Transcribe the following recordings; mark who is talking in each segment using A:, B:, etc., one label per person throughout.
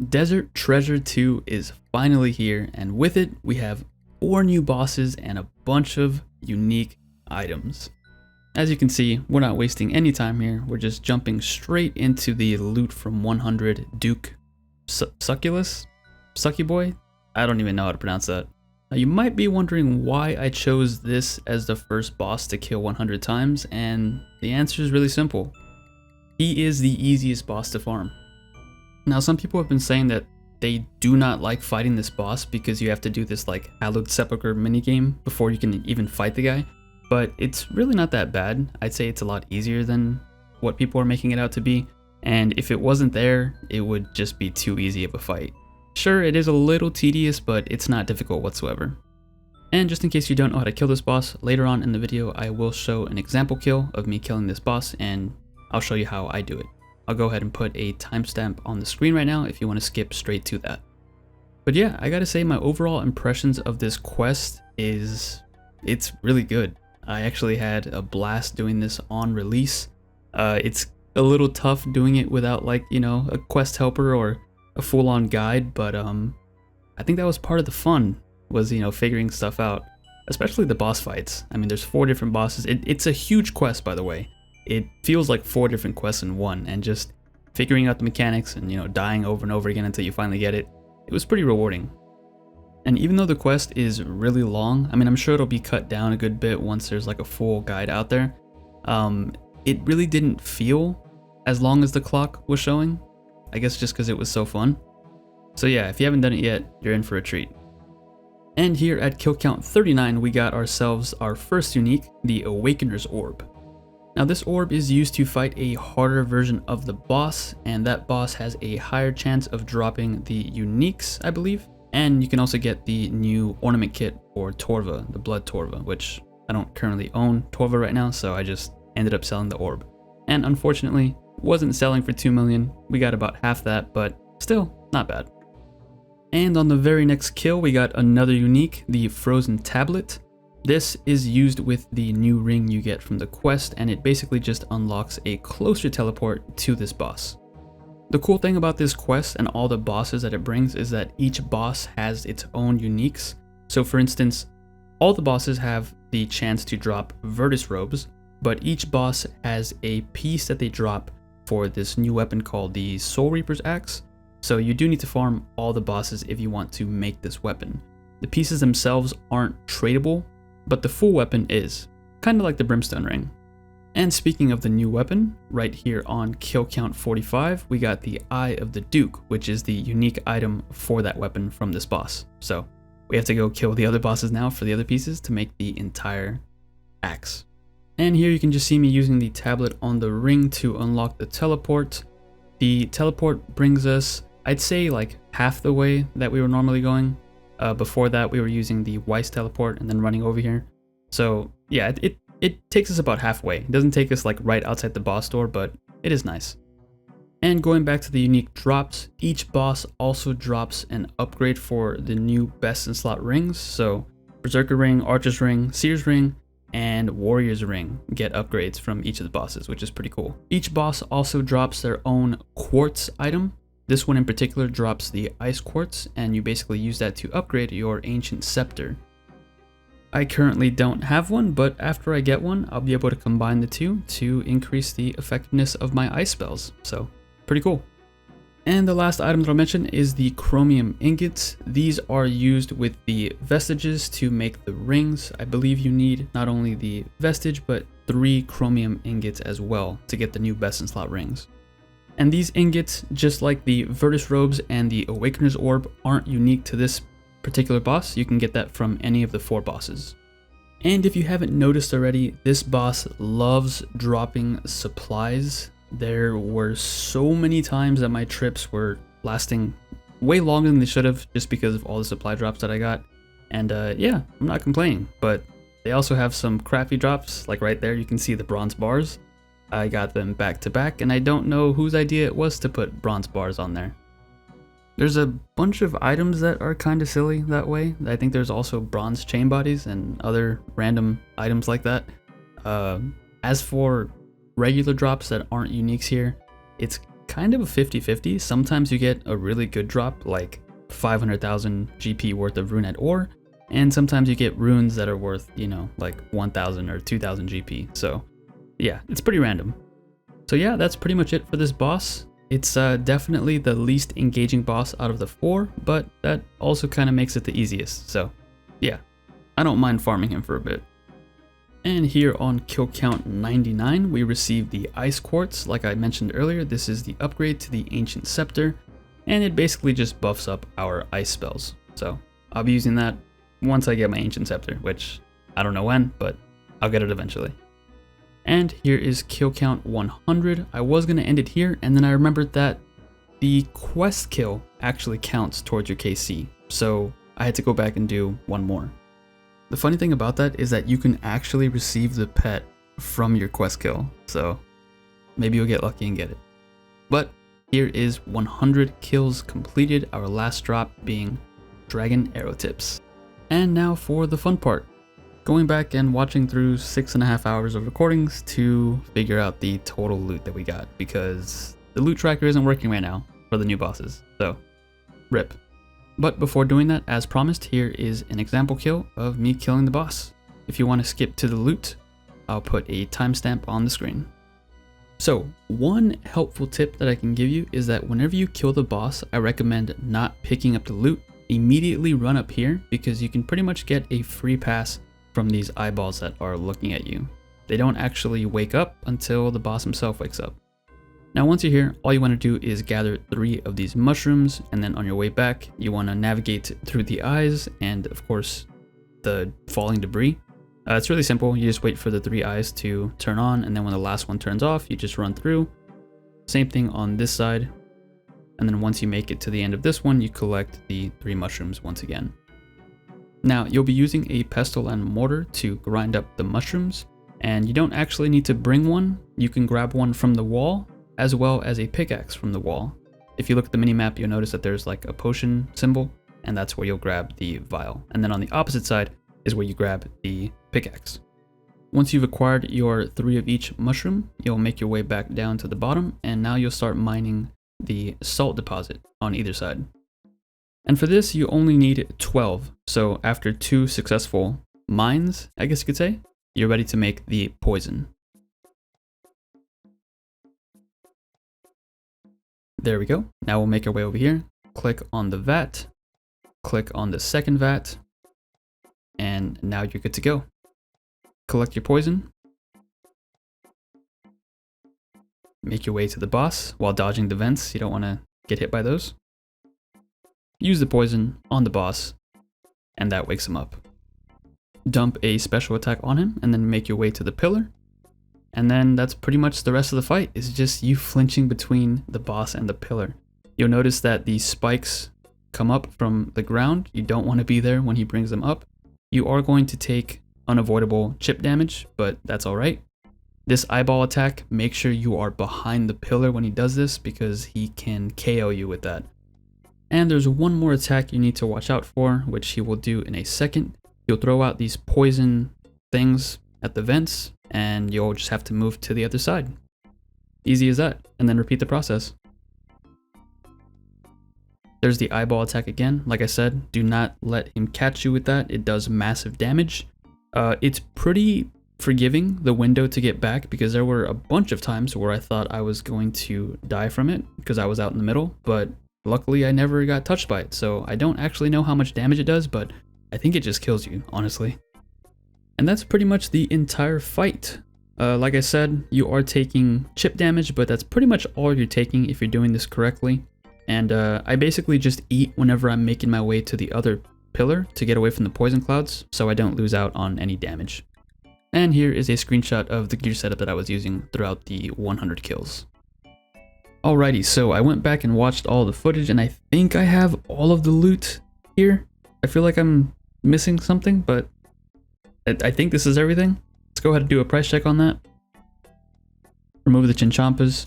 A: Desert Treasure 2 is finally here, and with it, we have 4 new bosses and a bunch of unique items. As you can see, we're not wasting any time here, we're just jumping straight into the loot from 100 Duke Sucellus? Sucky Boy? I don't even know how to pronounce that. Now you might be wondering why I chose this as the first boss to kill 100 times, and the answer is really simple. He is the easiest boss to farm. Now some people have been saying that they do not like fighting this boss because you have to do this like Hallowed Sepulchre minigame before you can even fight the guy, but it's really not that bad. I'd say it's a lot easier than what people are making it out to be, and if it wasn't there, it would just be too easy of a fight. Sure, it is a little tedious, but it's not difficult whatsoever. And just in case you don't know how to kill this boss, later on in the video I will show an example kill of me killing this boss, and I'll show you how I do it. I'll go ahead and put a timestamp on the screen right now if you want to skip straight to that. But yeah, I gotta say my overall impressions of this quest is, it's really good. I actually had a blast doing this on release. It's a little tough doing it without like, you know, a quest helper or a full-on guide, but I think that was part of the fun, was, you know, figuring stuff out, especially the boss fights. I mean, there's 4 different bosses. It's a huge quest, by the way. It feels like 4 different quests in one, and just figuring out the mechanics and, you know, dying over and over again until you finally get it, it was pretty rewarding. And even though the quest is really long, I mean, I'm sure it'll be cut down a good bit once there's like a full guide out there, it really didn't feel as long as the clock was showing. I guess just because it was so fun. So yeah, if you haven't done it yet, you're in for a treat. And here at kill count 39, we got ourselves our first unique, the Awakener's Orb. Now this orb is used to fight a harder version of the boss, and that boss has a higher chance of dropping the uniques, I believe. And you can also get the new ornament kit for Torva, the Blood Torva, which I don't currently own Torva right now, so I just ended up selling the orb. And unfortunately, wasn't selling for 2 million. We got about half that, but still not bad. And on the very next kill, we got another unique, the Frozen Tablet. This is used with the new ring you get from the quest, and it basically just unlocks a closer teleport to this boss. The cool thing about this quest and all the bosses that it brings is that each boss has its own uniques. So for instance, all the bosses have the chance to drop Virtus robes, but each boss has a piece that they drop for this new weapon called the Soul Reaper's Axe. So you do need to farm all the bosses if you want to make this weapon. The pieces themselves aren't tradable, but the full weapon is, kind of like the Brimstone Ring. And speaking of the new weapon, right here on kill count 45, we got the Eye of the Duke, which is the unique item for that weapon from this boss. So we have to go kill the other bosses now for the other pieces to make the entire axe. And here you can just see me using the tablet on the ring to unlock the teleport. The teleport brings us, I'd say, like half the way that we were normally going. Before that, we were using the Weiss teleport and then running over here. So yeah, it takes us about halfway. It doesn't take us like right outside the boss door, but it is nice. And going back to the unique drops, each boss also drops an upgrade for the new best in slot rings. So Berserker Ring, Archer's Ring, Seer's Ring, and Warrior's Ring get upgrades from each of the bosses, which is pretty cool. Each boss also drops their own quartz item. This one in particular drops the Ice Quartz, and you basically use that to upgrade your Ancient Scepter. I currently don't have one, but after I get one, I'll be able to combine the two to increase the effectiveness of my ice spells, so pretty cool. And the last item that I'll mention is the Chromium Ingots. These are used with the Vestiges to make the rings. I believe you need not only the Vestige, but 3 Chromium Ingots as well to get the new best in slot rings. And these ingots, just like the Virtus Robes and the Awakener's Orb, aren't unique to this particular boss. You can get that from any of the 4 bosses. And if you haven't noticed already, this boss loves dropping supplies. There were so many times that my trips were lasting way longer than they should have just because of all the supply drops that I got. And yeah, I'm not complaining, but they also have some crappy drops, like right there you can see the bronze bars. I got them back to back, and I don't know whose idea it was to put bronze bars on there. There's a bunch of items that are kind of silly that way. I think there's also bronze chain bodies and other random items like that. As for regular drops that aren't uniques here, it's kind of a 50-50. Sometimes you get a really good drop, like 500,000 GP worth of Runet ore, and sometimes you get runes that are worth, you know, like 1,000 or 2,000 GP. So yeah, it's pretty random. So yeah, that's pretty much it for this boss. It's definitely the least engaging boss out of the 4, but that also kind of makes it the easiest. So yeah, I don't mind farming him for a bit. And here on kill count 99, we received the Ice Quartz. Like I mentioned earlier, this is the upgrade to the Ancient Scepter, and it basically just buffs up our ice spells. So I'll be using that once I get my Ancient Scepter, which I don't know when, but I'll get it eventually. And here is kill count 100. I was going to end it here, and then I remembered that the quest kill actually counts towards your KC, so I had to go back and do one more. The funny thing about that is that you can actually receive the pet from your quest kill, so maybe you'll get lucky and get it. But here is 100 kills completed, our last drop being Dragon Arrow Tips. And now for the fun part. Going back and watching through 6.5 hours of recordings to figure out the total loot that we got, because the loot tracker isn't working right now for the new bosses, so rip. But before doing that, as promised, here is an example kill of me killing the boss. If you want to skip to the loot, I'll put a timestamp on the screen. So one helpful tip that I can give you is that whenever you kill the boss, I recommend not picking up the loot. Immediately run up here, because you can pretty much get a free pass from these eyeballs that are looking at you. They don't actually wake up until the boss himself wakes up. Now once you're here, all you want to do is gather 3 of these mushrooms, and then on your way back, you want to navigate through the eyes and of course the falling debris. It's really simple. You just wait for the 3 eyes to turn on, and then when the last one turns off, you just run through. Same thing on this side. And then once you make it to the end of this one, you collect the 3 mushrooms once again. Now, you'll be using a pestle and mortar to grind up the mushrooms, and you don't actually need to bring one. You can grab one from the wall, as well as a pickaxe from the wall. If you look at the minimap, you'll notice that there's like a potion symbol, and that's where you'll grab the vial. And then on the opposite side is where you grab the pickaxe. Once you've acquired your 3 of each mushroom, you'll make your way back down to the bottom, and now you'll start mining the salt deposit on either side. And for this, you only need 12. So after 2 successful mines, I guess you could say, you're ready to make the poison. There we go. Now we'll make our way over here. Click on the vat, click on the second vat, and now you're good to go. Collect your poison. Make your way to the boss while dodging the vents. You don't want to get hit by those. Use the poison on the boss, and that wakes him up. Dump a special attack on him, and then make your way to the pillar. And then that's pretty much the rest of the fight. It's just you flinching between the boss and the pillar. You'll notice that these spikes come up from the ground. You don't want to be there when he brings them up. You are going to take unavoidable chip damage, but that's alright. This eyeball attack, make sure you are behind the pillar when he does this, because he can KO you with that. And there's one more attack you need to watch out for, which he will do in a second. You'll throw out these poison things at the vents, and you'll just have to move to the other side. Easy as that, and then repeat the process. There's the eyeball attack again. Like I said, do not let him catch you with that. It does massive damage. It's pretty forgiving, the window to get back, because there were a bunch of times where I thought I was going to die from it because I was out in the middle, but luckily I never got touched by it, so I don't actually know how much damage it does, but I think it just kills you, honestly. And that's pretty much the entire fight. Like I said, you are taking chip damage, but that's pretty much all you're taking if you're doing this correctly. And I basically just eat whenever I'm making my way to the other pillar to get away from the poison clouds, so I don't lose out on any damage. And here is a screenshot of the gear setup that I was using throughout the 100 kills. Alrighty, so I went back and watched all the footage, and I think I have all of the loot here. I feel like I'm missing something, but I think this is everything. Let's go ahead and do a price check on that. Remove the chinchampas.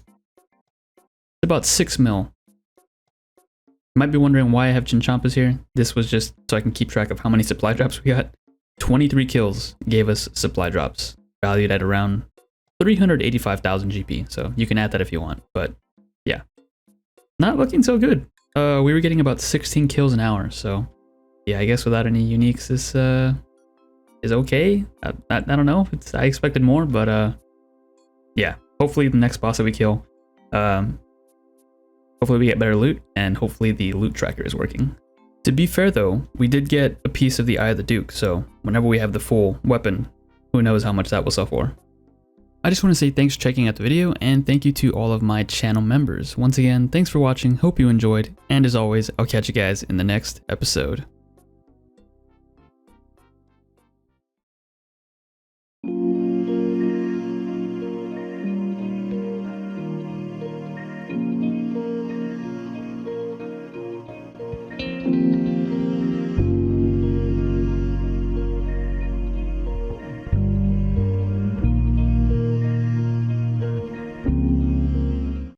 A: It's about 6 mil. You might be wondering why I have chinchampas here. This was just so I can keep track of how many supply drops we got. 23 kills gave us supply drops, valued at around 385,000 GP, so you can add that if you want, but yeah, not looking so good. We were getting about 16 kills an hour, so yeah, I guess without any uniques, this is okay. I don't know. I expected more, but yeah. Hopefully the next boss that we kill, hopefully we get better loot, and hopefully the loot tracker is working. To be fair though, we did get a piece of the Eye of the Duke, so whenever we have the full weapon, who knows how much that will sell for. I just want to say thanks for checking out the video, and thank you to all of my channel members. Once again, thanks for watching, hope you enjoyed, and as always, I'll catch you guys in the next episode.